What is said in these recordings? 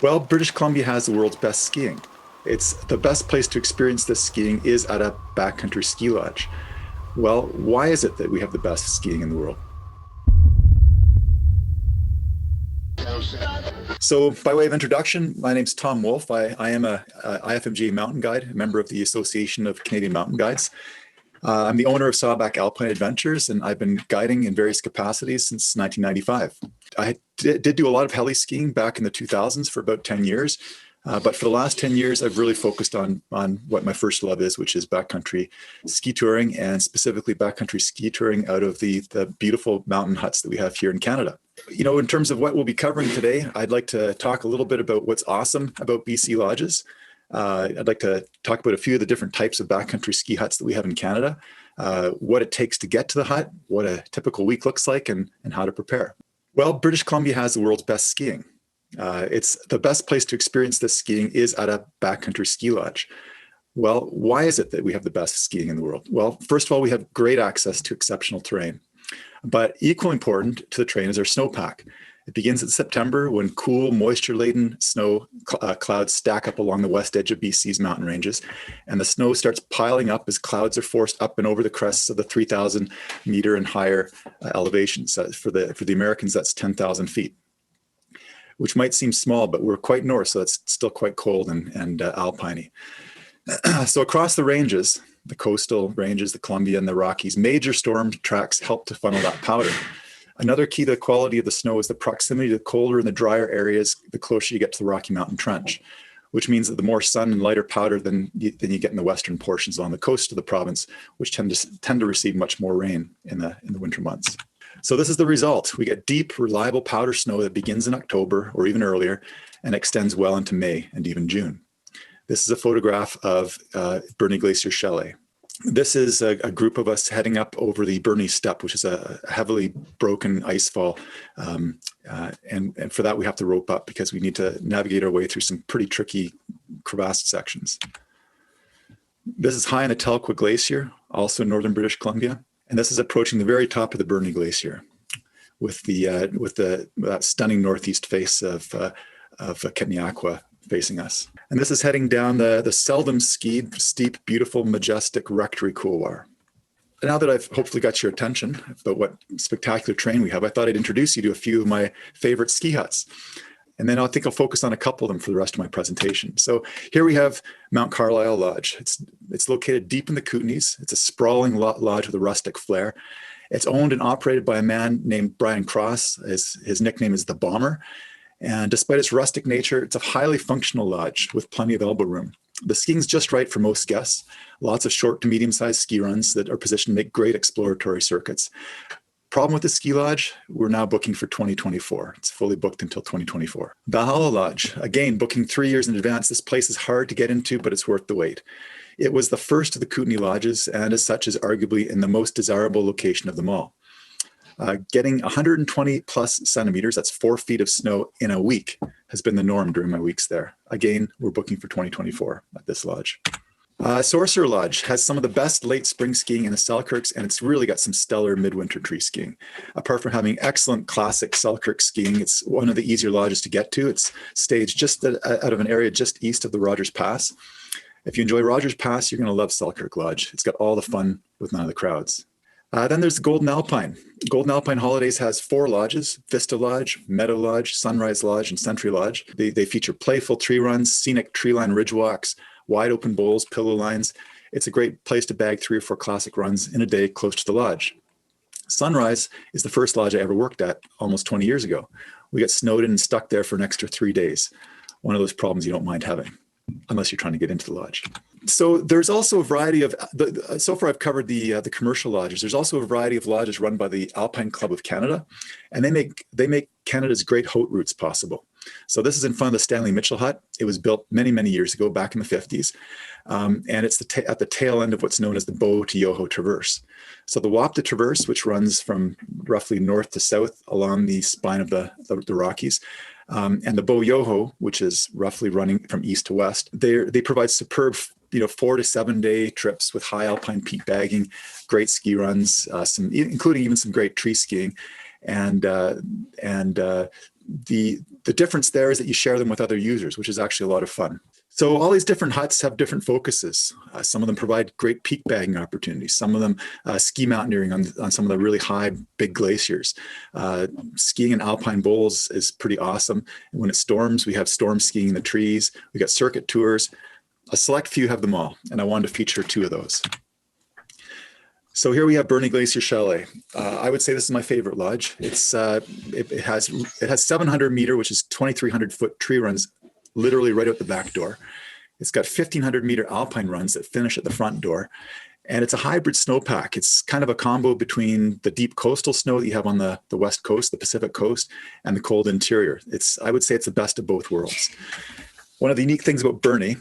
Well, British Columbia has the world's best skiing. It's the best place to experience this skiing is at a backcountry ski lodge. Well, why is it that we have the best skiing in the world? So, by way of introduction, my name's Tom Wolf. I am a IFMG mountain guide, a member of the Association of Canadian Mountain Guides. I'm the owner of Sawback Alpine Adventures, and I've been guiding in various capacities since 1995. I did do a lot of heli skiing back in the 2000s for about 10 years, but for the last 10 years, I've really focused on what my first love is, which is backcountry ski touring, and specifically backcountry ski touring out of the beautiful mountain huts that we have here in Canada. You know, in terms of what we'll be covering today, I'd like to talk a little bit about what's awesome about BC lodges. I'd like to talk about a few of the different types of backcountry ski huts that we have in Canada, what it takes to get to the hut, what a typical week looks like, and how to prepare. Well, British Columbia has the world's best skiing. It's the best place to experience this skiing is at a backcountry ski lodge. Well, why is it that we have the best skiing in the world? Well, first of all, we have great access to exceptional terrain. But equally important to the terrain is our snowpack. It begins in September when cool, moisture-laden snow clouds stack up along the west edge of BC's mountain ranges, and the snow starts piling up as clouds are forced up and over the crests of the 3,000 meter and higher elevations. For the Americans, that's 10,000 feet, which might seem small, but we're quite north, so it's still quite cold and alpine-y. So across the ranges, the coastal ranges, the Columbia and the Rockies, major storm tracks help to funnel that powder. Another key to the quality of the snow is the proximity to the colder and the drier areas, the closer you get to the Rocky Mountain Trench, which means that the more sun and lighter powder than you get in the western portions on the coast of the province, which tend to receive much more rain in the winter months. So this is the result. We get deep, reliable powder snow that begins in October or even earlier and extends well into May and even June. This is a photograph of Burney Glacier Chalet. This is a group of us heading up over the Burney Step, which is a heavily broken ice fall. And for that, we have to rope up because we need to navigate our way through some pretty tricky crevassed sections. This is high on the Telco Glacier, also in northern British Columbia. And this is approaching the very top of the Burney Glacier with that stunning northeast face of Ketniaqua facing us. And this is heading down the seldom skied, steep, beautiful, majestic Rectory couloir. Now that I've hopefully got your attention about what spectacular terrain we have, I thought I'd introduce you to a few of my favorite ski huts. And then I think I'll focus on a couple of them for the rest of my presentation. So here we have Mount Carlisle Lodge. It's located deep in the Kootenays. It's a sprawling lodge with a rustic flair. It's owned and operated by a man named Brian Cross. His nickname is the Bomber. And despite its rustic nature, it's a highly functional lodge with plenty of elbow room. The skiing's just right for most guests. Lots of short to medium-sized ski runs that are positioned to make great exploratory circuits. Problem with the ski lodge, we're now booking for 2024. It's fully booked until 2024. Valhalla Lodge, again, booking 3 years in advance. This place is hard to get into, but it's worth the wait. It was the first of the Kootenay lodges, and as such is arguably in the most desirable location of them all. Getting 120 plus centimeters, that's 4 feet of snow in a week, has been the norm during my weeks there. Again, we're booking for 2024 at this lodge. Sorcerer Lodge has some of the best late spring skiing in the Selkirks, and it's really got some stellar midwinter tree skiing. Apart from having excellent classic Selkirk skiing, it's one of the easier lodges to get to. It's staged just out of an area just east of the Rogers Pass. If you enjoy Rogers Pass, you're going to love Selkirk Lodge. It's got all the fun with none of the crowds. Then there's Golden Alpine. Golden Alpine Holidays has 4 lodges: Vista Lodge, Meadow Lodge, Sunrise Lodge, and Sentry Lodge. They feature playful tree runs, scenic tree-line ridge walks, wide open bowls, pillow lines. It's a great place to bag 3 or 4 classic runs in a day close to the lodge. Sunrise is the first lodge I ever worked at almost 20 years ago. We got snowed in and stuck there for an extra 3 days. One of those problems you don't mind having, unless you're trying to get into the lodge. So there's also a variety of, so far I've covered the commercial lodges. There's also a variety of lodges run by the Alpine Club of Canada, and they make Canada's great haute routes possible. So this is in front of the Stanley Mitchell Hut. It was built many, many years ago, back in the 50s. And it's at the tail end of what's known as the Bow to Yoho Traverse. So the Wapta Traverse, which runs from roughly north to south along the spine of the Rockies, and the Bow Yoho, which is roughly running from east to west, they provide superb 4 to 7 day trips with high alpine peak bagging, great ski runs, including even some great tree skiing, and the difference there is that you share them with other users, which is actually a lot of fun. So all these different huts have different focuses. Some of them provide great peak bagging opportunities. Some of them ski mountaineering on some of the really high, big glaciers. Skiing in alpine bowls is pretty awesome. And when it storms, we have storm skiing in the trees. We got circuit tours. A select few have them all, and I wanted to feature 2 of those. So here we have Burney Glacier Chalet. I would say this is my favorite lodge. It has 700 meter, which is 2,300 foot tree runs literally right out the back door. It's got 1,500 meter alpine runs that finish at the front door. And it's a hybrid snowpack. It's kind of a combo between the deep coastal snow that you have on the West Coast, the Pacific Coast, and the cold interior. I would say it's the best of both worlds. One of the unique things about Burney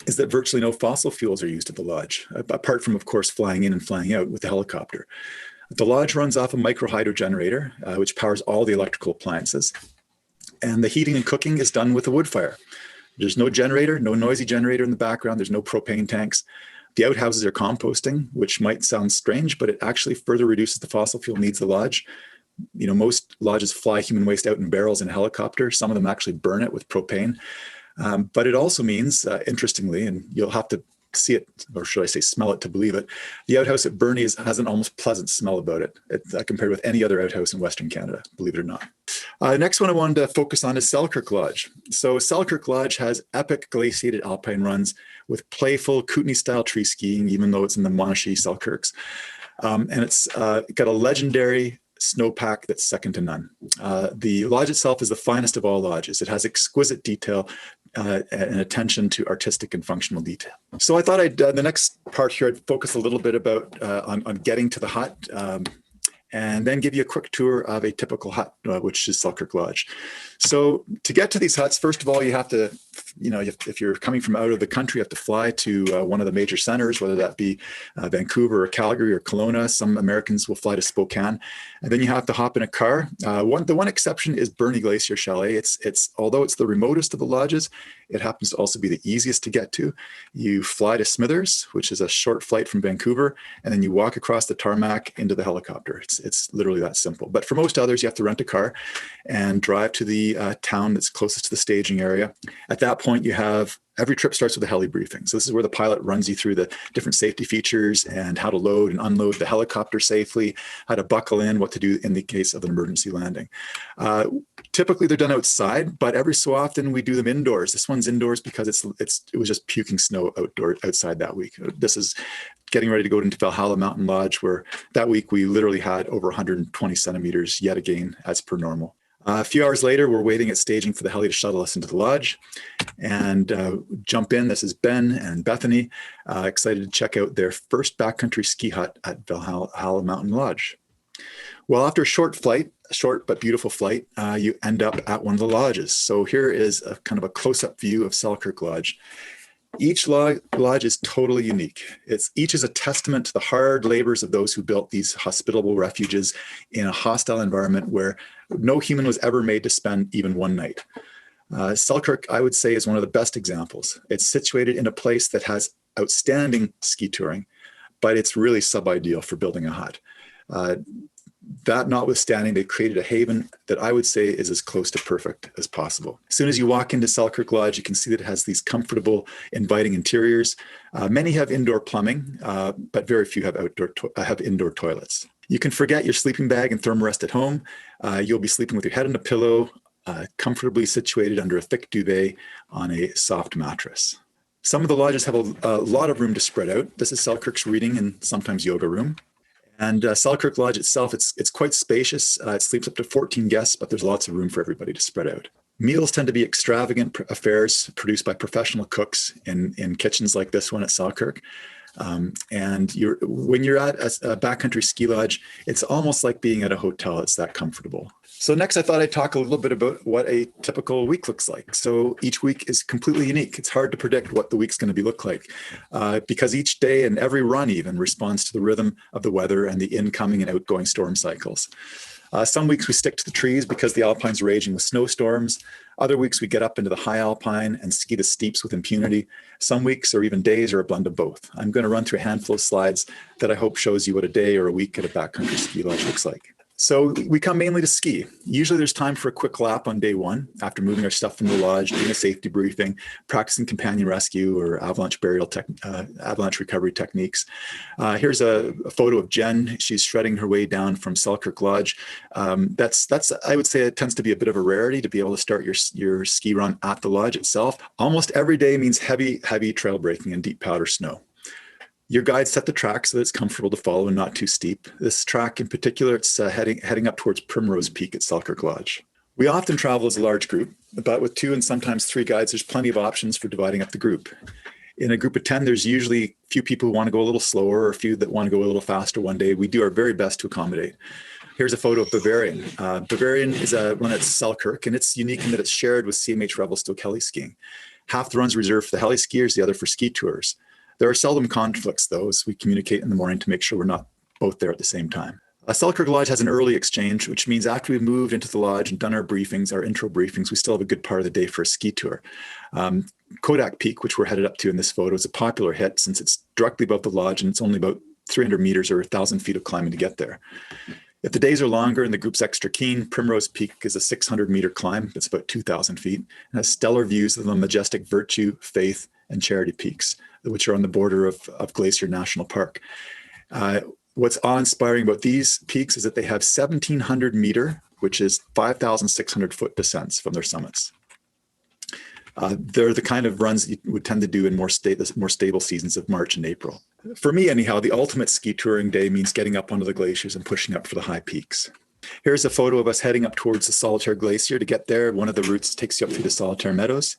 is that virtually no fossil fuels are used at the lodge, apart from, of course, flying in and flying out with the helicopter. The lodge runs off a micro hydro generator, which powers all the electrical appliances. And the heating and cooking is done with a wood fire. There's no generator, no noisy generator in the background. There's no propane tanks. The outhouses are composting, which might sound strange, but it actually further reduces the fossil fuel needs of the lodge. You know, most lodges fly human waste out in barrels in a helicopter. Some of them actually burn it with propane. But it also means, interestingly, and you'll have to see it, or should I say smell it to believe it, the outhouse at Burney has an almost pleasant smell about it, compared with any other outhouse in Western Canada, believe it or not. The next one I wanted to focus on is Selkirk Lodge. So Selkirk Lodge has epic glaciated alpine runs with playful Kootenai-style tree skiing, even though it's in the Monashee Selkirks. And it's got a legendary snowpack that's second to none. The lodge itself is the finest of all lodges. It has exquisite detail and attention to artistic and functional detail. So I thought the next part here, I'd focus a little bit about on getting to the hut, and then give you a quick tour of a typical hut, which is Selkirk Lodge. So to get to these huts, first of all, you have to, if you're coming from out of the country, you have to fly to one of the major centers, whether that be Vancouver or Calgary or Kelowna. Some Americans will fly to Spokane, and then you have to hop in a car. The one exception is Burney Glacier Chalet. Although it's the remotest of the lodges, it happens to also be the easiest to get to. You fly to Smithers, which is a short flight from Vancouver, and then you walk across the tarmac into the helicopter. It's literally that simple. But for most others, you have to rent a car and drive to the town that's closest to the staging area. At that point, every trip starts with a heli briefing. So this is where the pilot runs you through the different safety features and how to load and unload the helicopter safely, how to buckle in, what to do in the case of an emergency landing. Typically they're done outside, but every so often we do them indoors. This one's indoors because it was just puking snow outside that week. This is getting ready to go into Valhalla Mountain Lodge, where that week we literally had over 120 centimeters yet again, as per normal. A few hours later, we're waiting at staging for the heli to shuttle us into the lodge and jump in. This is Ben and Bethany, excited to check out their first backcountry ski hut at Valhalla Mountain Lodge. Well, after a short but beautiful flight, you end up at one of the lodges. So here is a kind of a close-up view of Selkirk Lodge. Each lodge is totally unique. Each is a testament to the hard labors of those who built these hospitable refuges in a hostile environment where no human was ever made to spend even one night. Selkirk, I would say, is one of the best examples. It's situated in a place that has outstanding ski touring, but it's really sub-ideal for building a hut. That notwithstanding, they created a haven that I would say is as close to perfect as possible. As soon as you walk into Selkirk Lodge, you can see that it has these comfortable, inviting interiors. Many have indoor plumbing, but very few have indoor toilets. You can forget your sleeping bag and thermarest at home. You'll be sleeping with your head on a pillow, comfortably situated under a thick duvet on a soft mattress. Some of the lodges have a lot of room to spread out. This is Selkirk's reading and sometimes yoga room. And Selkirk Lodge itself, it's quite spacious. It sleeps up to 14 guests, but there's lots of room for everybody to spread out. Meals tend to be extravagant affairs produced by professional cooks in kitchens like this one at Selkirk. And when you're at a backcountry ski lodge, it's almost like being at a hotel. It's that comfortable. So next, I thought I'd talk a little bit about what a typical week looks like. So each week is completely unique. It's hard to predict what the week's going to look like because each day and every run even responds to the rhythm of the weather and the incoming and outgoing storm cycles. Some weeks we stick to the trees because the Alpine's raging with snowstorms. Other weeks we get up into the high Alpine and ski the steeps with impunity. Some weeks or even days are a blend of both. I'm going to run through a handful of slides that I hope shows you what a day or a week at a backcountry ski lodge looks like. So we come mainly to ski. Usually there's time for a quick lap on day one after moving our stuff from the lodge, doing a safety briefing, practicing companion rescue or avalanche avalanche recovery techniques. Here's a photo of Jen. She's shredding her way down from Selkirk Lodge. That's I would say it tends to be a bit of a rarity to be able to start your ski run at the lodge itself. Almost every day means heavy trail breaking and deep powder snow. Your guide set the track so that it's comfortable to follow and not too steep. This track in particular, it's heading up towards Primrose Peak at Selkirk Lodge. We often travel as a large group, but with 2 and sometimes 3 guides, there's plenty of options for dividing up the group. In a group of 10, there's usually a few people who want to go a little slower or a few that want to go a little faster one day. We do our very best to accommodate. Here's a photo of Bavarian. Bavarian is a run at Selkirk, and it's unique in that it's shared with CMH Revelstoke Heli Skiing. Half the run's reserved for the heli skiers, the other for ski tours. There are seldom conflicts, though, as we communicate in the morning to make sure we're not both there at the same time. Selkirk Lodge has an early exchange, which means after we've moved into the lodge and done our briefings, our intro briefings, we still have a good part of the day for a ski tour. Kodak Peak, which we're headed up to in this photo, is a popular hit since it's directly above the lodge and it's only about 300 meters or 1,000 feet of climbing to get there. If the days are longer and the group's extra keen, Primrose Peak is a 600-meter climb. It's about 2,000 feet and has stellar views of the majestic Virtue, Faith, and Charity Peaks, which are on the border of Glacier National Park. What's awe-inspiring about these peaks is that they have 1,700-meter, which is 5,600-foot descents from their summits. They're the kind of runs you would tend to do in more stable seasons of March and April. For me, anyhow, the ultimate ski touring day means getting up onto the glaciers and pushing up for the high peaks. Here's a photo of us heading up towards the Solitaire Glacier. To get there, one of the routes takes you up through the Solitaire Meadows.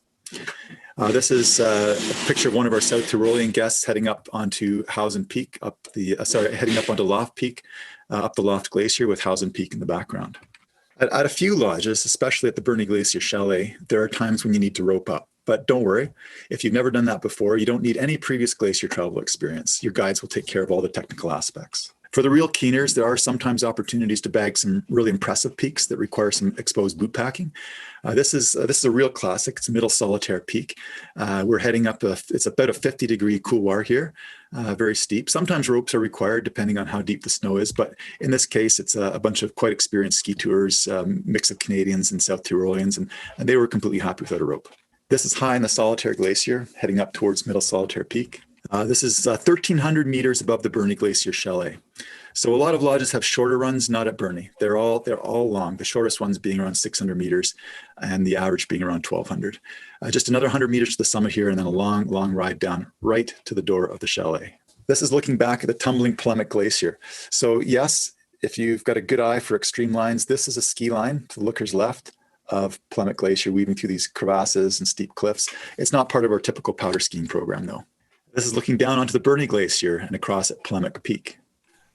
This is a picture of one of our South Tyrolean guests heading up onto Hausen Peak, heading up onto Loft Peak, up the Loft Glacier with Hausen Peak in the background. At a few lodges, especially at the Burney Glacier Chalet, there are times when you need to rope up. But don't worry, if you've never done that before, you don't need any previous glacier travel experience. Your guides will take care of all the technical aspects. For the real keeners, there are sometimes opportunities to bag some really impressive peaks that require some exposed boot packing. This is a real classic. It's Middle Solitaire Peak. We're heading up, it's about a 50-degree couloir here, very steep. Sometimes ropes are required depending on how deep the snow is, but in this case, it's a bunch of quite experienced ski tours, mix of Canadians and South Tyroleans, and they were completely happy without a rope. This is high in the Solitaire Glacier, heading up towards Middle Solitaire Peak. This is 1,300 meters above the Burney Glacier Chalet. So a lot of lodges have shorter runs, not at Burney. They're all long, the shortest ones being around 600 meters and the average being around 1,200. Just another 100 meters to the summit here and then a long ride down right to the door of the chalet. This is looking back at the tumbling Plemic Glacier. So yes, if you've got a good eye for extreme lines, this is a ski line to the looker's left of Plemic Glacier, weaving through these crevasses and steep cliffs. It's not part of our typical powder skiing program, though. This is looking down onto the Burney Glacier and across at Plemic Peak.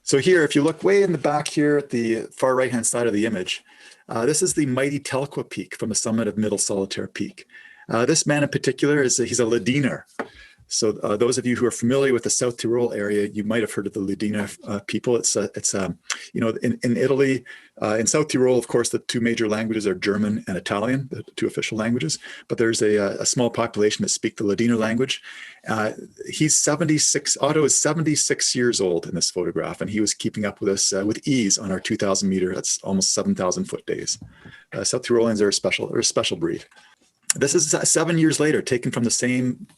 So here, if you look way in the back here at the far right-hand side of the image, this is the mighty Telco Peak from the summit of Middle Solitaire Peak. This man in particular, he's a Ladiner. So those of you who are familiar with the South Tyrol area, you might have heard of the Ladiner people. It's you know, in Italy, in South Tyrol, of course, the 2 major languages are German and Italian, the 2 official languages. But there's a small population that speak the Ladiner language. He's 76. Otto is 76 years old in this photograph, and he was keeping up with us with ease on our 2,000-meter. That's almost 7,000-foot days. South Tyroleans are a special breed. This is 7 years later, taken from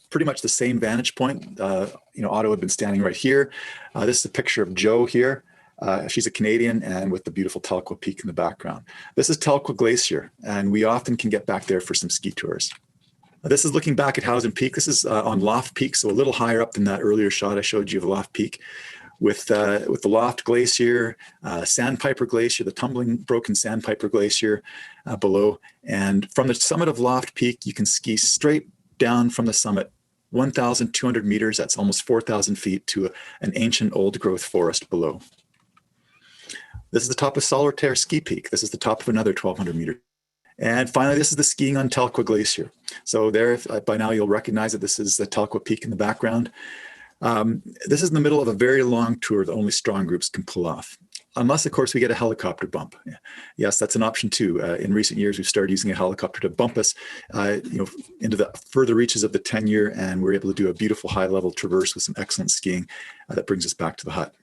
pretty much the same vantage point. You know, Otto had been standing right here. This is a picture of Jo here. She's a Canadian and with the beautiful Telco Peak in the background. This is Telco Glacier, and we often can get back there for some ski tours. This is looking back at Hausen Peak. This is on Loft Peak, so a little higher up than that earlier shot I showed you of Loft Peak. With the Loft Glacier, Sandpiper Glacier, the tumbling broken Sandpiper Glacier below. And from the summit of Loft Peak, you can ski straight down from the summit, 1,200 meters, that's almost 4,000 feet, to an ancient old growth forest below. This is the top of Solitaire Ski Peak. This is the top of another 1,200 meters. And finally, this is the skiing on Telco Glacier. So there, by now you'll recognize that this is the Telco Peak in the background. This is in the middle of a very long tour that only strong groups can pull off. Unless, of course, we get a helicopter bump. Yes, that's an option too. In recent years, we've started using a helicopter to bump us you know, into the further reaches of the tenure, and we're able to do a beautiful high-level traverse with some excellent skiing that brings us back to the hut.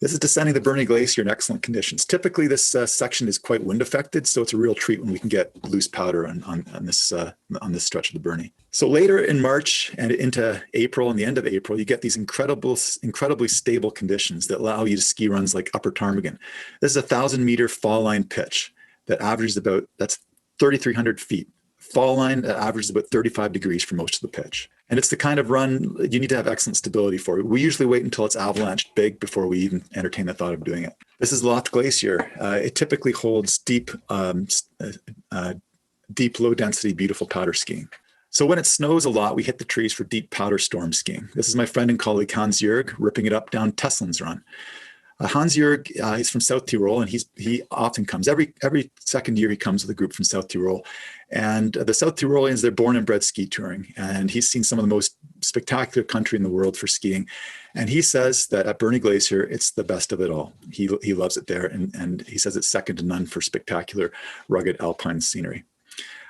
This is descending the Burney Glacier in excellent conditions. Typically, this section is quite wind affected, so it's a real treat when we can get loose powder on this stretch of the Burney. So later in March and into April and the end of April, you get these incredibly stable conditions that allow you to ski runs like Upper Ptarmigan. This is a 1,000-meter fall line pitch that averages that's 3,300 feet. Fall line that averages about 35 degrees for most of the pitch. And it's the kind of run you need to have excellent stability for. We usually wait until it's avalanche big before we even entertain the thought of doing it. This is Loft Glacier. It typically holds deep, low density, beautiful powder skiing. So when it snows a lot, we hit the trees for deep powder storm skiing. This is my friend and colleague Hans-Jörg ripping it up down Teslin's Run. Hans-Jörg, he's from South Tyrol, and he often comes. Every second year he comes with a group from South Tyrol. And the South Tyroleans, they're born and bred ski touring. And he's seen some of the most spectacular country in the world for skiing. And he says that at Burney Glacier, it's the best of it all. He loves it there. And he says it's second to none for spectacular, rugged alpine scenery.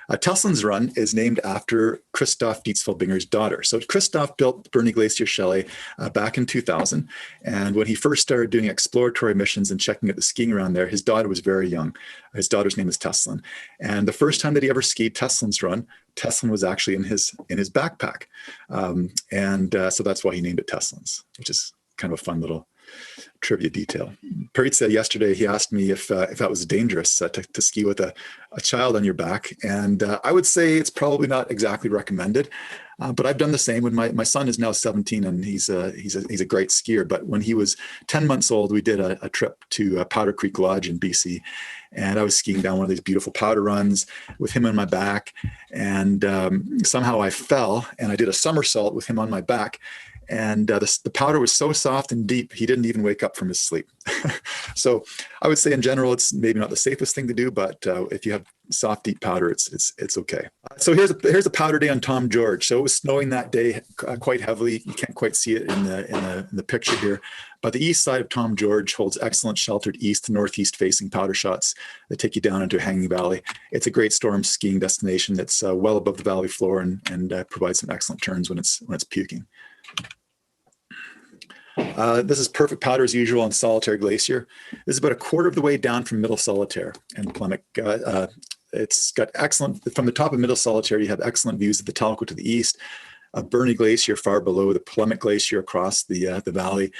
Teslin's Run is named after Christoph Dietz-Felbinger's daughter. So Christoph built the Burney Glacier Chalet back in 2000. And when he first started doing exploratory missions and checking out the skiing around there, his daughter was very young. His daughter's name is Teslin. And the first time that he ever skied Teslin's Run, Teslin was actually in his backpack. So that's why he named it Teslin's, which is kind of a fun little trivia detail. Peritza yesterday, he asked me if that was dangerous to ski with a child on your back. And I would say it's probably not exactly recommended. But I've done the same when my son is now 17 and he's a great skier. But when he was 10 months old, we did a trip to Kodak Lodge in BC. And I was skiing down one of these beautiful powder runs with him on my back. And somehow I fell and I did a somersault with him on my back. And the powder was so soft and deep, he didn't even wake up from his sleep. So I would say in general, it's maybe not the safest thing to do, but if you have soft, deep powder, it's okay. So here's a powder day on Tom George. So it was snowing that day quite heavily. You can't quite see it in the picture here, but the east side of Tom George holds excellent sheltered east to northeast facing powder shots that take you down into a hanging valley. It's a great storm skiing destination that's well above the valley floor and provides some excellent turns when it's puking. This is perfect powder as usual on Solitaire Glacier. This is about a quarter of the way down from Middle Solitaire and Plemic. It's got excellent, from the top of Middle Solitaire, you have excellent views of the Telco to the east, Burney Glacier far below, the Plemic Glacier across the valley,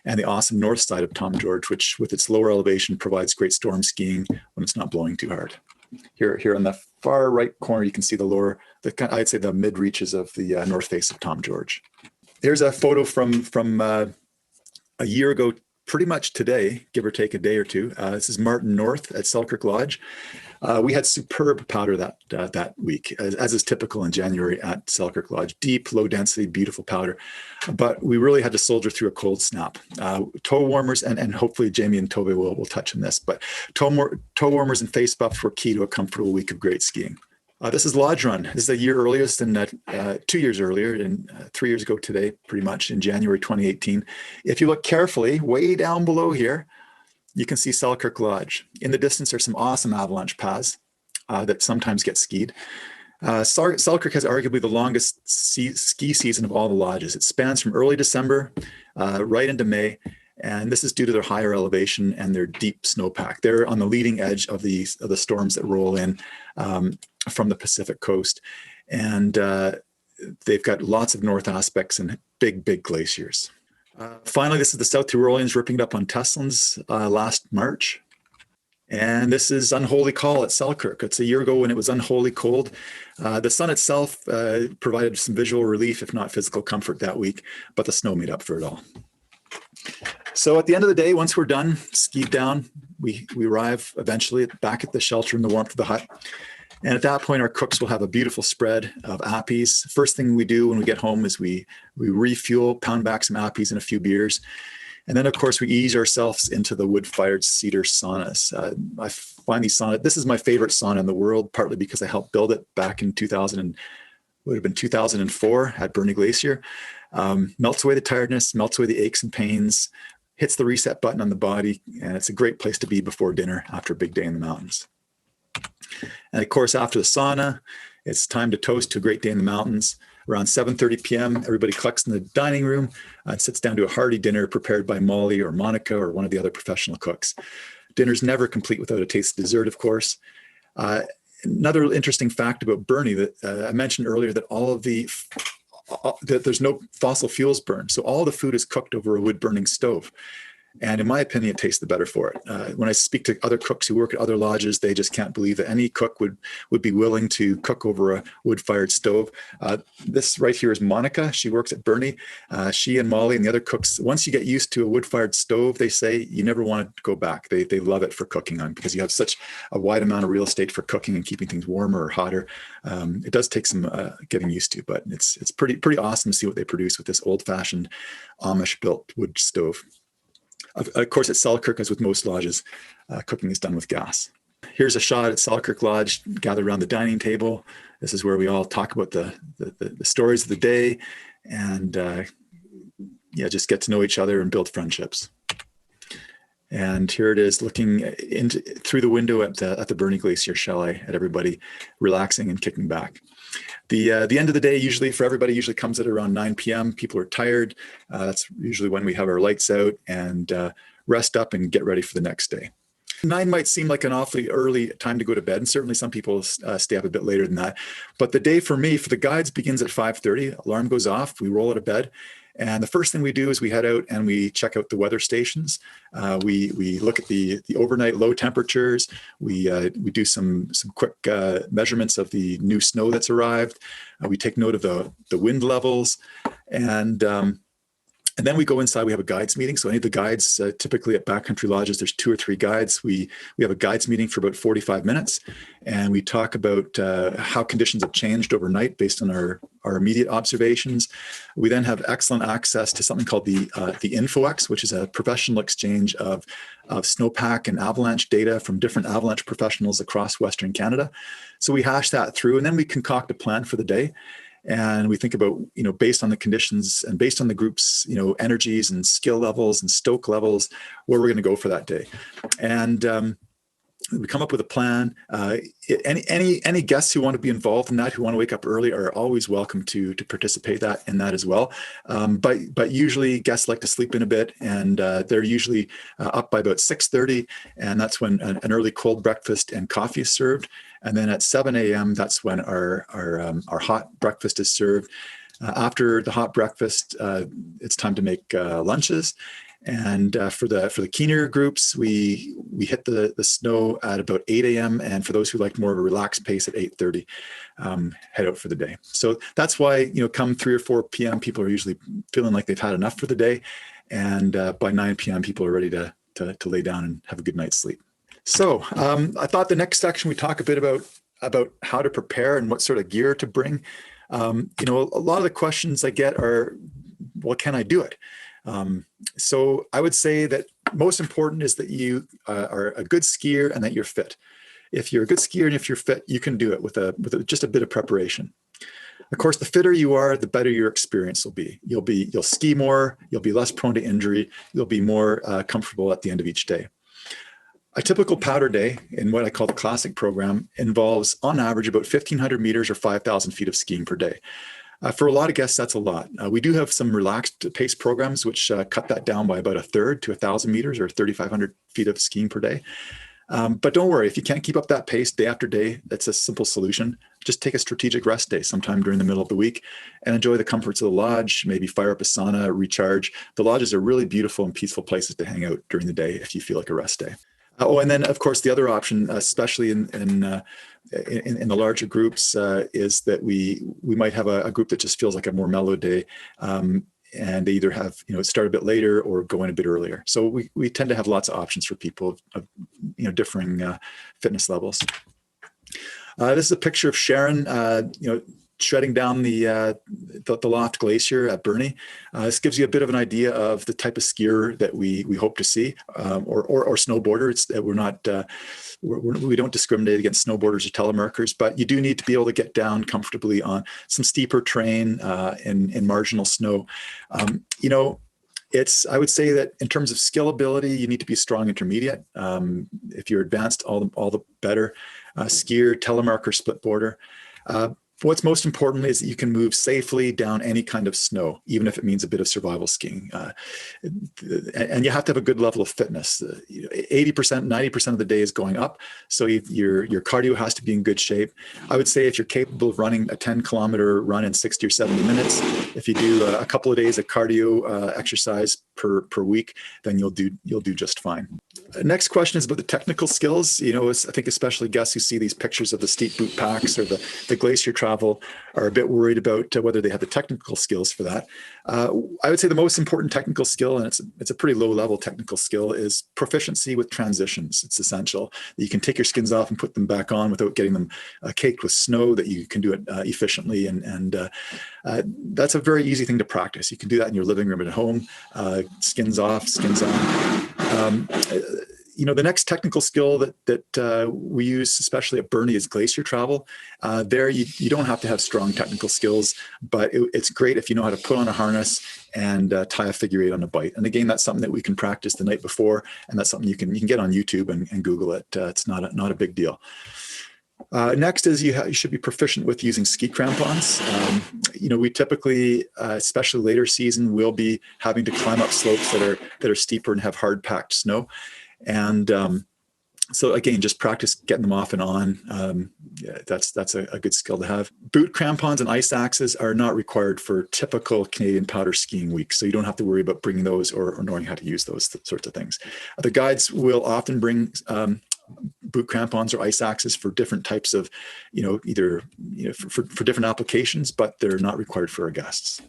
and the awesome north side of Tom George, which with its lower elevation provides great storm skiing when it's not blowing too hard. Here on the far right corner, you can see I'd say the mid reaches of the north face of Tom George. Here's a photo from a year ago, pretty much today, give or take a day or two. This is Martin North at Selkirk Lodge. We had superb powder that week, as is typical in January at Selkirk Lodge. Deep, low density, beautiful powder. But we really had to soldier through a cold snap. Toe warmers, and hopefully Jamie and Tove will touch on this, but toe warmers and face buffs were key to a comfortable week of great skiing. This is Lodge Run. This is a year earlier than 2 years earlier, and 3 years ago today, pretty much in January 2018. If you look carefully, way down below here, you can see Selkirk Lodge. In the distance are some awesome avalanche paths that sometimes get skied. Selkirk has arguably the longest ski season of all the lodges. It spans from early December right into May. And this is due to their higher elevation and their deep snowpack. They're on the leading edge of the storms that roll in from the Pacific coast. And they've got lots of north aspects and big, big glaciers. Finally, this is the South Tyroleans ripping it up on Teslin's last March. And this is Unholy Call at Selkirk. It's a year ago when it was unholy cold. The sun itself provided some visual relief, if not physical comfort that week, but the snow made up for it all. So at the end of the day, once we're done, skied down, we arrive eventually back at the shelter in the warmth of the hut. And at that point, our cooks will have a beautiful spread of appies. First thing we do when we get home is we refuel, pound back some appies and a few beers. And then, of course, we ease ourselves into the wood-fired Cedar Saunas. I find these saunas, this is my favorite sauna in the world, partly because I helped build it back in 2004 at Burney Glacier. Melts away the tiredness, melts away the aches and pains, hits the reset button on the body, and it's a great place to be before dinner after a big day in the mountains. And of course, after the sauna, it's time to toast to a great day in the mountains. Around 7:30 p.m., everybody collects in the dining room and sits down to a hearty dinner prepared by Molly or Monica or one of the other professional cooks. Dinner's never complete without a taste of dessert, of course. Another interesting fact about Burnie that I mentioned earlier, that that there's no fossil fuels burned. So all the food is cooked over a wood burning stove. And in my opinion, it tastes the better for it. When I speak to other cooks who work at other lodges, they just can't believe that any cook would be willing to cook over a wood-fired stove. This right here is Monica. She works at Burnie. She and Molly and the other cooks, once you get used to a wood-fired stove, they say you never want to go back. They love it for cooking on, because you have such a wide amount of real estate for cooking and keeping things warmer or hotter. It does take some getting used to, but it's pretty awesome to see what they produce with this old-fashioned Amish-built wood stove. Of course, at Selkirk, as with most lodges, cooking is done with gas. Here's a shot at Selkirk Lodge, gathered around the dining table. This is where we all talk about the stories of the day, and just get to know each other and build friendships. And here it is, looking through the window at the Burnie Glacier Chalet, at everybody relaxing and kicking back. The end of the day usually for everybody usually comes at around 9 p.m. People are tired. That's usually when we have our lights out and rest up and get ready for the next day. 9 might seem like an awfully early time to go to bed, and certainly some people stay up a bit later than that. But the day for me, for the guides, begins at 5:30. Alarm goes off. We roll out of bed. And the first thing we do is we head out and we check out the weather stations. We look at the overnight low temperatures. We do some quick measurements of the new snow that's arrived. We take note of the wind levels, and then we go inside. We have a guides meeting. So any of the guides, typically at backcountry lodges, there's 2 or 3 guides. We have a guides meeting for about 45 minutes, and we talk about how conditions have changed overnight based on our immediate observations. We then have excellent access to something called the InfoX, which is a professional exchange of Snowpack and Avalanche data from different Avalanche professionals across Western Canada. So we hash that through, and then we concoct a plan for the day. And we think about, based on the conditions and based on the group's, energies and skill levels and stoke levels, where we're going to go for that day. And we come up with a plan. Any guests who want to be involved in that, who want to wake up early, are always welcome to participate in that as well. But usually guests like to sleep in a bit, and they're usually up by about 6:30, and that's when an early cold breakfast and coffee is served. And then at 7 a.m., that's when our hot breakfast is served. After the hot breakfast, it's time to make lunches. And for the keener groups, we hit the snow at about 8 a.m. And for those who like more of a relaxed pace, at 8:30, head out for the day. So that's why, come 3 or 4 p.m., people are usually feeling like they've had enough for the day. And by 9 p.m., people are ready to lay down and have a good night's sleep. So I thought the next section we talk a bit about how to prepare and what sort of gear to bring. A lot of the questions I get are, well, can I do it? So I would say that most important is that you are a good skier and that you're fit. If you're a good skier and if you're fit, you can do it with just a bit of preparation. Of course, the fitter you are, the better your experience will be. You'll ski more, you'll be less prone to injury, you'll be more comfortable at the end of each day. A typical powder day in what I call the classic program involves, on average, about 1,500 meters or 5,000 feet of skiing per day. For a lot of guests, that's a lot. We do have some relaxed pace programs, which cut that down by about 1/3 to 1,000 meters or 3,500 feet of skiing per day. But don't worry, if you can't keep up that pace day after day, that's a simple solution. Just take a strategic rest day sometime during the middle of the week and enjoy the comforts of the lodge, maybe fire up a sauna, recharge. The lodges are really beautiful and peaceful places to hang out during the day if you feel like a rest day. And then, of course, the other option, especially in the larger groups, is that we might have a group that just feels like a more mellow day, and they either have start a bit later or go in a bit earlier. So we tend to have lots of options for people of differing fitness levels. This is a picture of Sharon, shredding down the Loft Glacier at Burnie. This gives you a bit of an idea of the type of skier that we hope to see, or snowboarder. It's that we don't discriminate against snowboarders or telemarkers, but you do need to be able to get down comfortably on some steeper terrain in marginal snow. I would say that in terms of skillability, you need to be strong intermediate. If you're advanced, all the better. Skier, telemarker, split boarder. What's most important is that you can move safely down any kind of snow, even if it means a bit of survival skiing. And you have to have a good level of fitness. 80%, 90% of the day is going up. So your cardio has to be in good shape. I would say if you're capable of running a 10-kilometer run in 60 or 70 minutes, if you do a couple of days of cardio exercise per week, then you'll do just fine. Next question is about the technical skills. I think especially guests who see these pictures of the steep boot packs or the glacier travel are a bit worried about whether they have the technical skills for that. I would say the most important technical skill, and it's a pretty low-level technical skill, is proficiency with transitions. It's essential that you can take your skins off and put them back on without getting them caked with snow, that you can do it efficiently. And that's a very easy thing to practice. You can do that in your living room at home, skins off, skins on. The next technical skill that we use, especially at Burnie, is glacier travel. There, you don't have to have strong technical skills, but it's great if you know how to put on a harness and tie a figure eight on a bight. And again, that's something that we can practice the night before, and that's something you can get on YouTube and Google it. It's not a big deal. Next is you should be proficient with using ski crampons. We typically, especially later season, will be having to climb up slopes that are steeper and have hard packed snow. And so again, just practice getting them off and on. That's a good skill to have. Boot crampons and ice axes are not required for typical Canadian powder skiing weeks, so you don't have to worry about bringing those or knowing how to use those sorts of things. The guides will often bring boot crampons or ice axes for different types of, for different applications, but they're not required for our guests.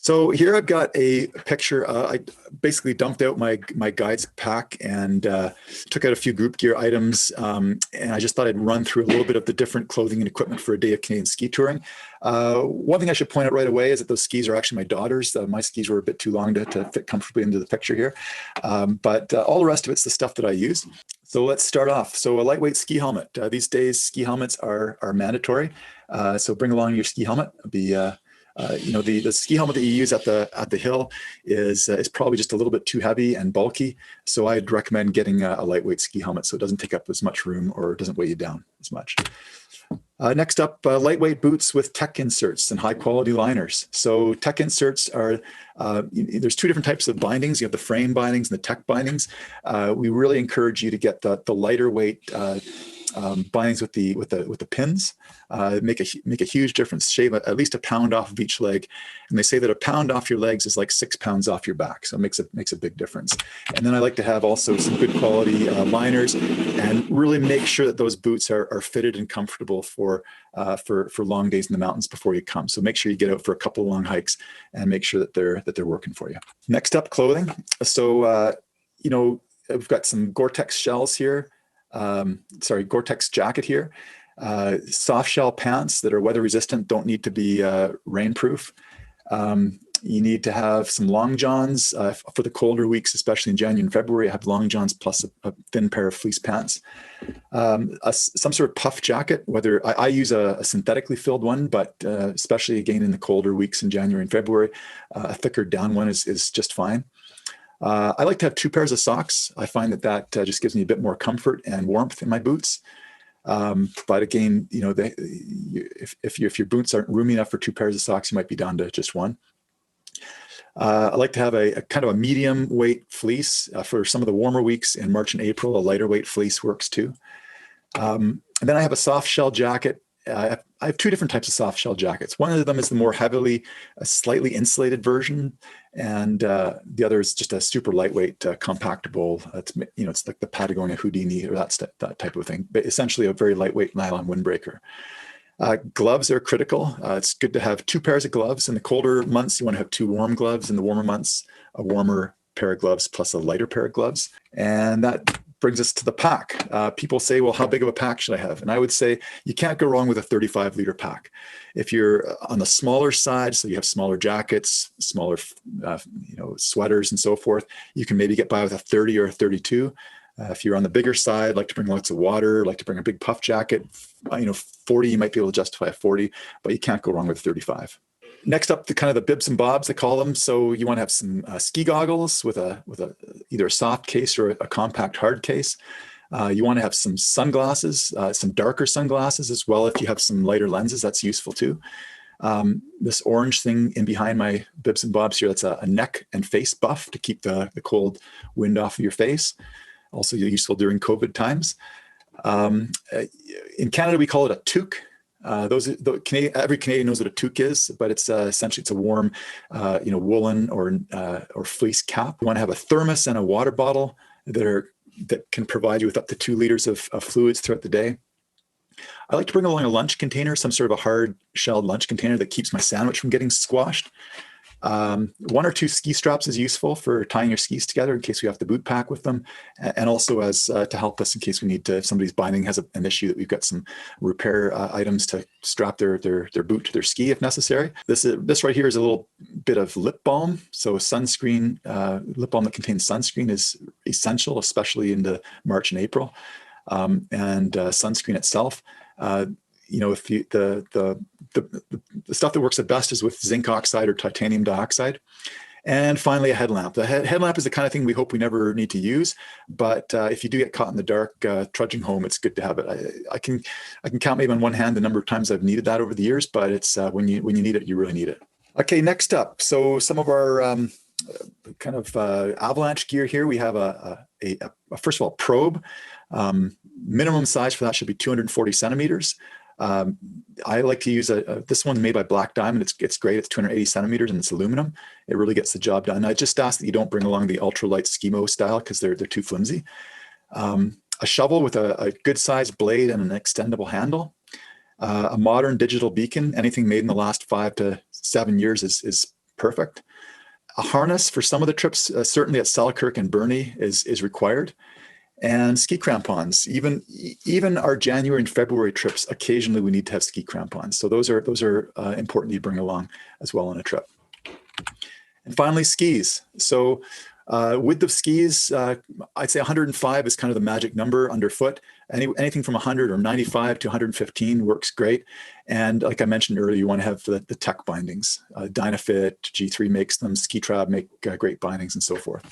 So here I've got a picture. I basically dumped out my guide's pack and took out a few group gear items. And I just thought I'd run through a little bit of the different clothing and equipment for a day of Canadian ski touring. One thing I should point out right away is that those skis are actually my daughter's. My skis were a bit too long to fit comfortably into the picture here. But all the rest of it's the stuff that I use. So let's start off. So a lightweight ski helmet. These days, ski helmets are mandatory. So bring along your ski helmet. The ski helmet that you use at the hill is probably just a little bit too heavy and bulky. So I'd recommend getting a lightweight ski helmet so it doesn't take up as much room or doesn't weigh you down as much. Next up, lightweight boots with tech inserts and high quality liners. So tech inserts are, there's two different types of bindings. You have the frame bindings and the tech bindings. We really encourage you to get the lighter weight bindings with the pins. Make a huge difference. Shave at least a pound off of each leg, and they say that a pound off your legs is like 6 pounds off your back. So it makes a big difference. And then I like to have also some good quality liners, and really make sure that those boots are fitted and comfortable for long days in the mountains before you come. So make sure you get out for a couple of long hikes and make sure that they're working for you. Next up, clothing. So we've got some Gore-Tex shells here. Gore-Tex jacket here. Soft shell pants that are weather resistant, don't need to be rainproof. You need to have some long johns for the colder weeks, especially in January and February. I have long johns plus a thin pair of fleece pants. Some sort of puff jacket, whether I use a synthetically filled one, but especially again in the colder weeks in January and February, a thicker down one is just fine. I like to have 2 pairs of socks. I find that just gives me a bit more comfort and warmth in my boots. But again, if your boots aren't roomy enough for 2 pairs of socks, you might be down to just 1. I like to have a kind of a medium weight fleece for some of the warmer weeks in March and April. A lighter weight fleece works too. And then I have a soft shell jacket. I have 2 different types of soft shell jackets. One of them is the more heavily, slightly insulated version, and the other is just a super lightweight, compactable. It's like the Patagonia Houdini or that type of thing, but essentially a very lightweight nylon windbreaker. Gloves are critical. It's good to have 2 pairs of gloves. In the colder months, you want to have 2 warm gloves. In the warmer months, a warmer pair of gloves plus a lighter pair of gloves. And that brings us to the pack. People say, well, how big of a pack should I have? And I would say you can't go wrong with a 35-liter pack. If you're on the smaller side, so you have smaller jackets, smaller sweaters and so forth, you can maybe get by with a 30 or a 32. If you're on the bigger side, like to bring lots of water, like to bring a big puff jacket, 40, you might be able to justify a 40, but you can't go wrong with 35. Next up, the bibs and bobs, they call them. So you want to have some ski goggles with either a soft case or a compact hard case. You want to have some sunglasses, some darker sunglasses as well. If you have some lighter lenses, that's useful too. This orange thing in behind my bibs and bobs here, that's a neck and face buff to keep the cold wind off of your face. Also useful during COVID times. In Canada, we call it a toque. Every Canadian knows what a toque is, but it's essentially it's a warm, woolen or fleece cap. You want to have a thermos and a water bottle that can provide you with up to 2 liters of fluids throughout the day. I like to bring along a lunch container, some sort of a hard shelled lunch container that keeps my sandwich from getting squashed. 1 or 2 ski straps is useful for tying your skis together in case we have to boot pack with them, and also as to help us in case we need to, if somebody's binding has an issue, that we've got some repair items to strap their boot to their ski if necessary. This right here is a little bit of lip balm. So sunscreen, lip balm that contains sunscreen is essential, especially into March and April, and sunscreen itself. If the stuff that works the best is with zinc oxide or titanium dioxide. And finally, a headlamp. The headlamp is the kind of thing we hope we never need to use, but if you do get caught in the dark trudging home, it's good to have it. I can count maybe on one hand the number of times I've needed that over the years, but it's when you need it, you really need it. Okay, next up. So some of our kind of avalanche gear here. We have a first of all probe. Minimum size for that should be 240 centimeters. I like to use this one's made by Black Diamond. It's great. It's 280 centimeters and it's aluminum. It really gets the job done. I just ask that you don't bring along the ultralight Skimo style because they're too flimsy. A shovel with a good sized blade and an extendable handle. A modern digital beacon. Anything made in the last 5 to 7 years is perfect. A harness for some of the trips, certainly at Selkirk and Burnie, is required. And ski crampons. Even our January and February trips, occasionally we need to have ski crampons. So those are important to bring along as well on a trip. And finally, skis. So width of skis, I'd say 105 is kind of the magic number underfoot. Anything from 100 or 95 to 115 works great. And like I mentioned earlier, you want to have the tech bindings. Dynafit, G3 makes them, Ski Trab make great bindings and so forth.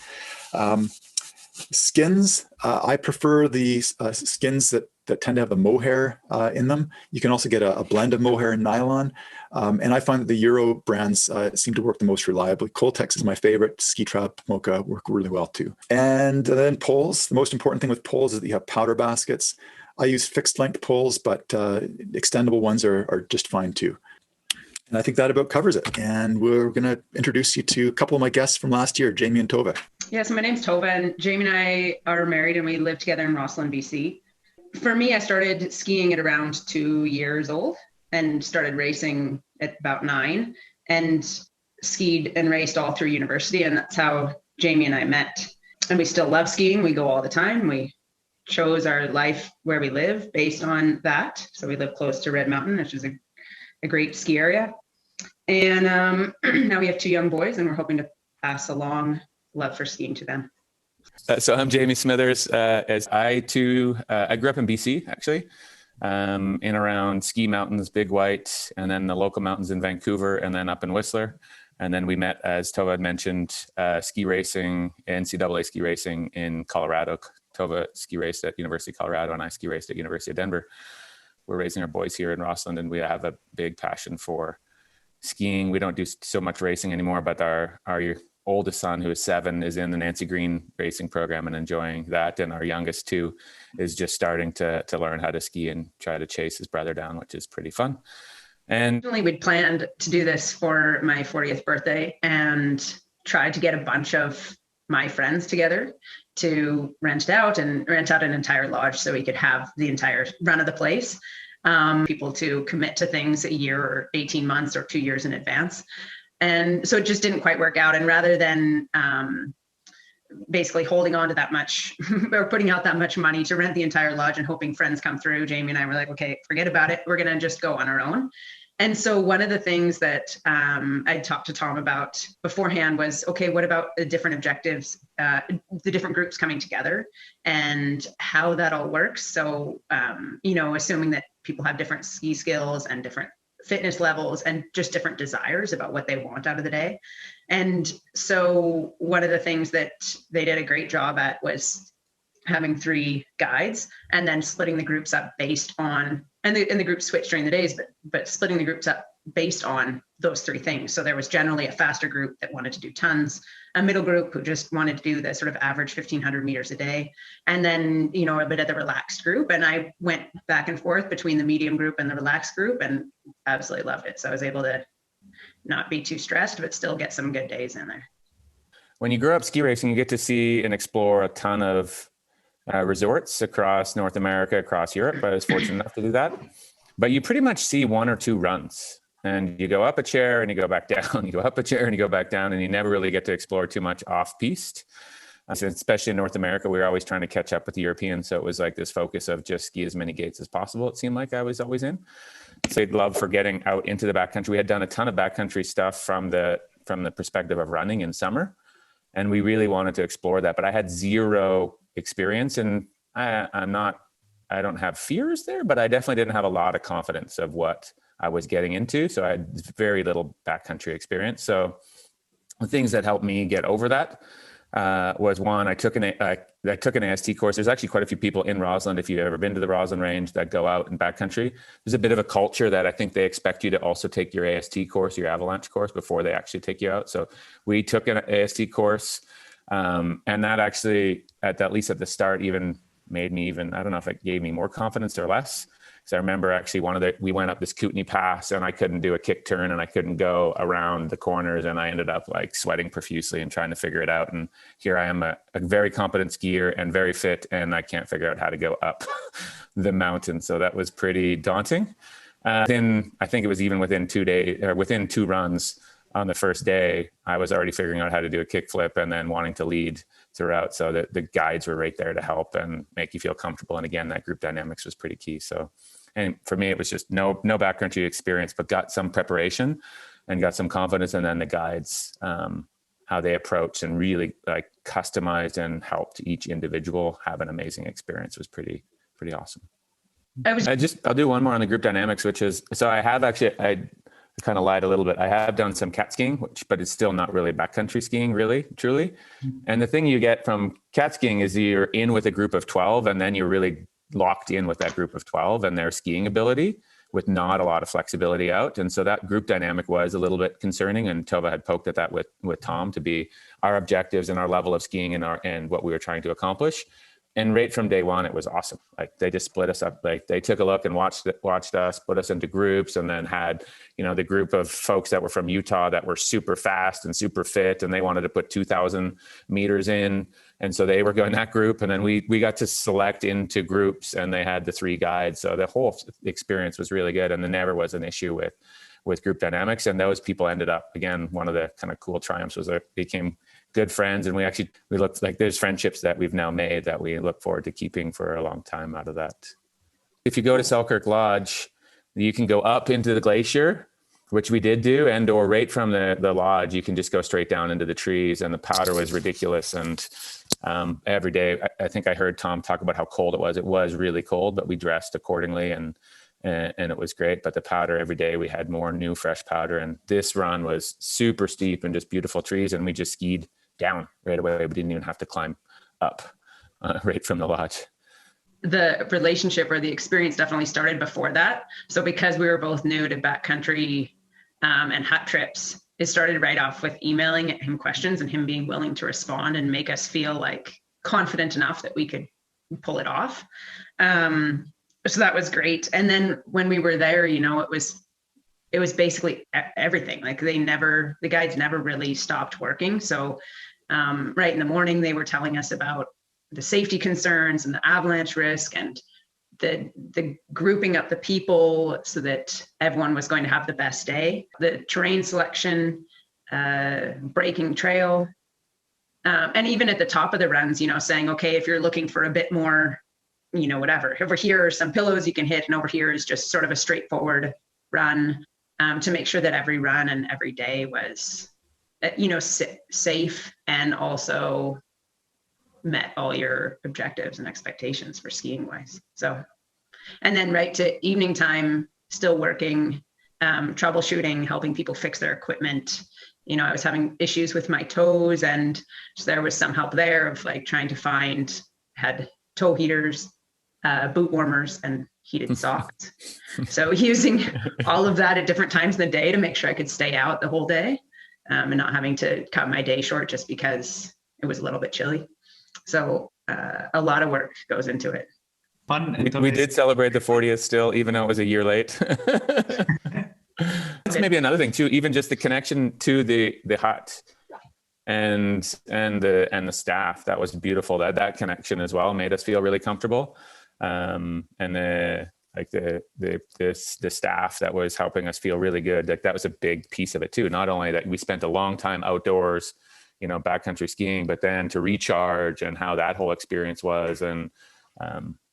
Skins, I prefer the skins that tend to have the mohair in them. You can also get a blend of mohair and nylon. And I find that the Euro brands seem to work the most reliably. Coltex is my favorite. Ski Trab, Mocha work really well too. And then poles. The most important thing with poles is that you have powder baskets. I use fixed length poles, but extendable ones are just fine too. And I think that about covers it. And we're going to introduce you to a couple of my guests from last year, Jamie and Tova. Yeah, so my name's Tova, and Jamie and I are married, and we live together in Rossland, BC. For me, I started skiing at around 2 years old and started racing at about 9 and skied and raced all through university. And that's how Jamie and I met. And we still love skiing. We go all the time. We chose our life where we live based on that. So we live close to Red Mountain, which is a great ski area. And now we have 2 young boys, and we're hoping to pass along love for skiing to them. So I'm Jamie Smithers. As I grew up in BC, actually, in around Ski Mountains, Big White, and then the local mountains in Vancouver, and then up in Whistler. And then we met, as Tova had mentioned, ski racing, NCAA ski racing in Colorado. Tova ski raced at University of Colorado, and I ski raced at University of Denver. We're raising our boys here in Rossland, and we have a big passion for skiing. We don't do so much racing anymore, but our oldest son, who is 7, is in the Nancy Green racing program and enjoying that. And our youngest 2 is just starting to learn how to ski and try to chase his brother down, which is pretty fun. And we'd planned to do this for my 40th birthday and tried to get a bunch of my friends together to rent out an entire lodge so we could have the entire run of the place. People to commit to things a year or 18 months or 2 years in advance. And so it just didn't quite work out. And rather than basically holding on to that much or putting out that much money to rent the entire lodge and hoping friends come through, Jamie and I were like, okay, forget about it. We're going to just go on our own. And so one of the things that I talked to Tom about beforehand was, okay, what about the different objectives, the different groups coming together and how that all works? So, assuming that people have different ski skills and different fitness levels and just different desires about what they want out of the day. And so one of the things that they did a great job at was having 3 guides and then splitting the groups up based on, and the groups switch during the days, but splitting the groups up based on those 3 things. So there was generally a faster group that wanted to do tons, a middle group who just wanted to do the sort of average 1,500 meters a day, and then, you know, a bit of the relaxed group. And I went back and forth between the medium group and the relaxed group and absolutely loved it. So I was able to not be too stressed, but still get some good days in there. When you grow up ski racing, you get to see and explore a ton of resorts across North America, across Europe. I was fortunate enough to do that. But you pretty much see 1 or 2 runs, and you go up a chair and you go back down, you go up a chair and you go back down, and you never really get to explore too much off-piste. So especially in North America, we were always trying to catch up with the Europeans. So it was like this focus of just ski as many gates as possible. It seemed like I was always in. So I'd love for getting out into the backcountry. We had done a ton of backcountry stuff from the perspective of running in summer, and we really wanted to explore that. But I had zero experience, and I don't have fears there, but I definitely didn't have a lot of confidence of what I was getting into. So I had very little backcountry experience. So the things that helped me get over that was, one, I took an AST course. There's actually quite a few people in Rossland, if you've ever been to the Rossland Range, that go out in backcountry. There's a bit of a culture that I think they expect you to also take your AST course, your Avalanche course, before they actually take you out. So we took an AST course, and that actually, at least at the start, even made me I don't know if it gave me more confidence or less. So I remember actually we went up this Kootenai Pass, and I couldn't do a kick turn, and I couldn't go around the corners, and I ended up like sweating profusely and trying to figure it out. And here I am, a very competent skier and very fit, and I can't figure out how to go up the mountain. So that was pretty daunting. Then I think it was even within 2 days, or within 2 runs on the first day, I was already figuring out how to do a kick flip and then wanting to lead throughout. So that the guides were right there to help and make you feel comfortable. And again, that group dynamics was pretty key. So, and for me, it was just no backcountry experience, but got some preparation and got some confidence. And then the guides, how they approached and really like customized and helped each individual have an amazing experience was pretty awesome. I'll do one more on the group dynamics, which is, so I have actually, I kind of lied a little bit. I have done some cat skiing, but it's still not really backcountry skiing, really, truly. And the thing you get from cat skiing is you're in with a group of 12, and then you're really locked in with that group of 12 and their skiing ability with not a lot of flexibility out. And so that group dynamic was a little bit concerning. And Tova had poked at that with Tom to be our objectives and our level of skiing and what we were trying to accomplish. And right from day one, it was awesome. Like they just split us up. Like they took a look and watched us, put us into groups, and then had, the group of folks that were from Utah that were super fast and super fit, and they wanted to put 2,000 meters in. And so they were going that group. And then we got to select into groups, and they had the 3 guides. So the whole experience was really good. And there never was an issue with group dynamics. And those people ended up, again, one of the kind of cool triumphs was they became good friends. And we looked like there's friendships that we've now made that we look forward to keeping for a long time out of that. If you go to Selkirk Lodge, you can go up into the glacier, which we did do, and or right from the lodge, you can just go straight down into the trees, and the powder was ridiculous. And every day, I think I heard Tom talk about how cold it was. It was really cold, but we dressed accordingly, and it was great. But the powder, every day we had more new fresh powder, and this run was super steep and just beautiful trees, and we just skied down right away. We didn't even have to climb up right from the lodge. The relationship or the experience definitely started before that. So because we were both new to backcountry and hut trips, it started right off with emailing him questions and him being willing to respond and make us feel like confident enough that we could pull it off. So that was great. And then when we were there, it was basically everything. Like the guides never really stopped working. So right in the morning, they were telling us about the safety concerns and the avalanche risk and the grouping up the people so that everyone was going to have the best day, the terrain selection, breaking trail, and even at the top of the runs, saying, okay, if you're looking for a bit more, whatever, over here are some pillows you can hit, and over here is just sort of a straightforward run, to make sure that every run and every day was, safe and also met all your objectives and expectations for skiing wise. So, and then right to evening time, still working, troubleshooting, helping people fix their equipment. I was having issues with my toes, and so there was some help there of like trying to had toe heaters, boot warmers, and heated socks. So using all of that at different times in the day to make sure I could stay out the whole day, and not having to cut my day short just because it was a little bit chilly. So a lot of work goes into it. Fun. We did celebrate the 40th still, even though it was a year late. That's maybe another thing too, even just the connection to the hut and the staff. That was beautiful. That connection as well made us feel really comfortable. And the staff that was helping us feel really good. Like that was a big piece of it too. Not only that we spent a long time outdoors, backcountry skiing, but then to recharge and how that whole experience was. And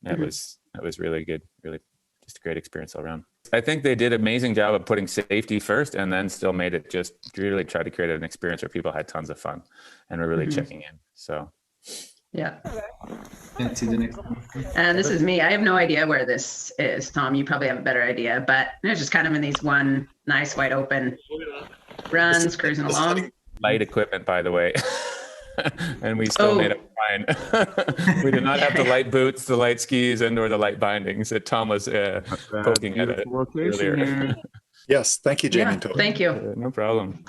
it was really good, really just a great experience all around. I think they did an amazing job of putting safety first, and then still made it just really try to create an experience where people had tons of fun and were really checking in. So yeah. Let's see the next one. And this is me. I have no idea where this is, Tom. You probably have a better idea, but it's just kind of in these one nice wide open runs, cruising along. Light equipment, by the way. And we still made it fine. We did not have the light boots, the light skis, or the light bindings that Tom was poking at it earlier. Yes, thank you, Jamie. Yeah, thank you. No problem.